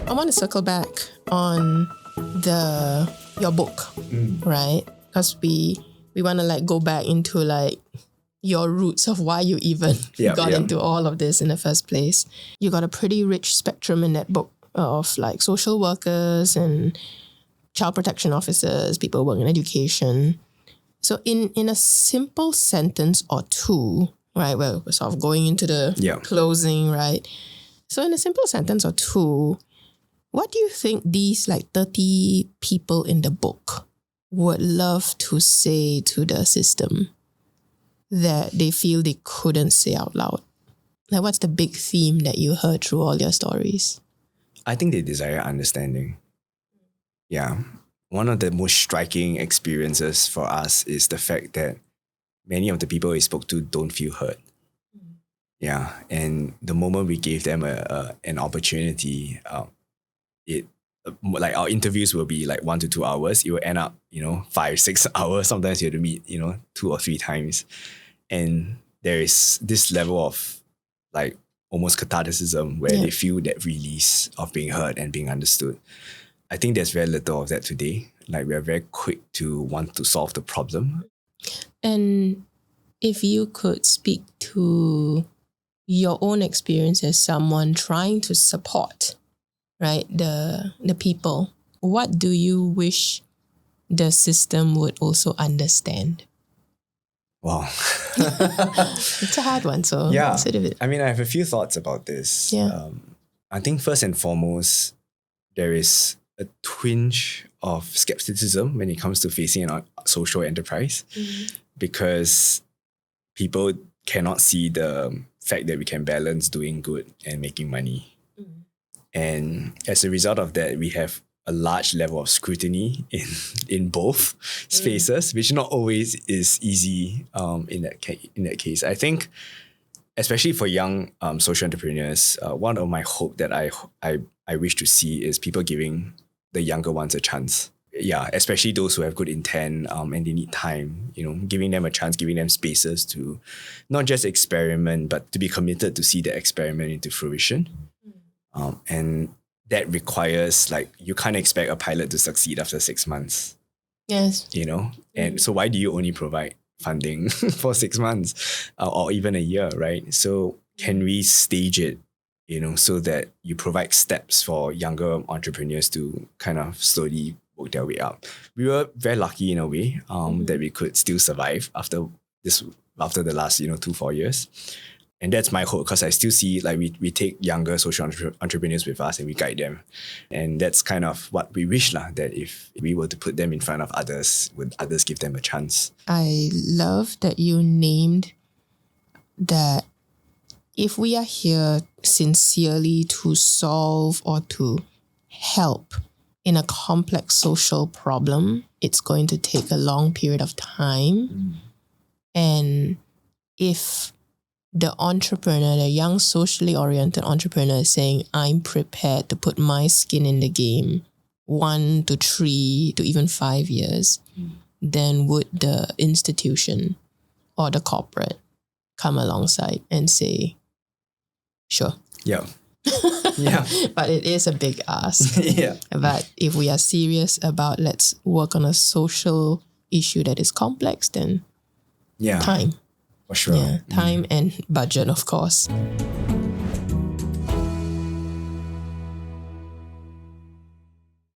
I want to circle back on your book, right? Because we want to like go back into like your roots of why you even got into all of this in the first place. You got a pretty rich spectrum in that book of like social workers and child protection officers, people working in education. So in a simple sentence or two, right? Well, we're sort of going into the closing, right? So in a simple sentence or two, what do you think these like 30 people in the book would love to say to the system that they feel they couldn't say out loud? Like, what's the big theme that you heard through all your stories? I think they desire understanding. Yeah. One of the most striking experiences for us is the fact that many of the people we spoke to don't feel heard. Yeah. And the moment we gave them an opportunity, like our interviews will be like 1 to 2 hours. It will end up, 5-6 hours. Sometimes you have to meet, 2 or 3 times. And there is this level of like almost catharticism where they feel that release of being heard and being understood. I think there's very little of that today. Like, we're very quick to want to solve the problem. And if you could speak to your own experience as someone trying to support, right, the people, what do you wish the system would also understand? Wow. It's a hard one, so sort of it. I mean, I have a few thoughts about this. Yeah. I think first and foremost, there is a twinge of skepticism when it comes to facing a social enterprise, because people cannot see the fact that we can balance doing good and making money. And as a result of that, we have a large level of scrutiny in both spaces, which not always is easy in that case. I think, especially for young social entrepreneurs, one of my hope that I wish to see is people giving the younger ones a chance. Yeah, especially those who have good intent and they need time, giving them a chance, giving them spaces to not just experiment, but to be committed to see the experiment into fruition. And that requires, like, you can't expect a pilot to succeed after 6 months. Yes. And so why do you only provide funding for 6 months or even a year, right? So can we stage it, so that you provide steps for younger entrepreneurs to kind of slowly work their way up? We were very lucky in a way that we could still survive after the last 2-4 years. And that's my hope, because I still see, like, we take younger social entrepreneurs with us and we guide them. And that's kind of what we wish, that if we were to put them in front of others, would others give them a chance? I love that you named that if we are here sincerely to solve or to help in a complex social problem, it's going to take a long period of time. And if the entrepreneur, the young socially oriented entrepreneur is saying, I'm prepared to put my skin in the game 1 to 3 to even 5 years, then would the institution or the corporate come alongside and say, sure. Yeah. But it is a big ask. But if we are serious about let's work on a social issue that is complex, then time. For sure. Yeah, time and budget, of course.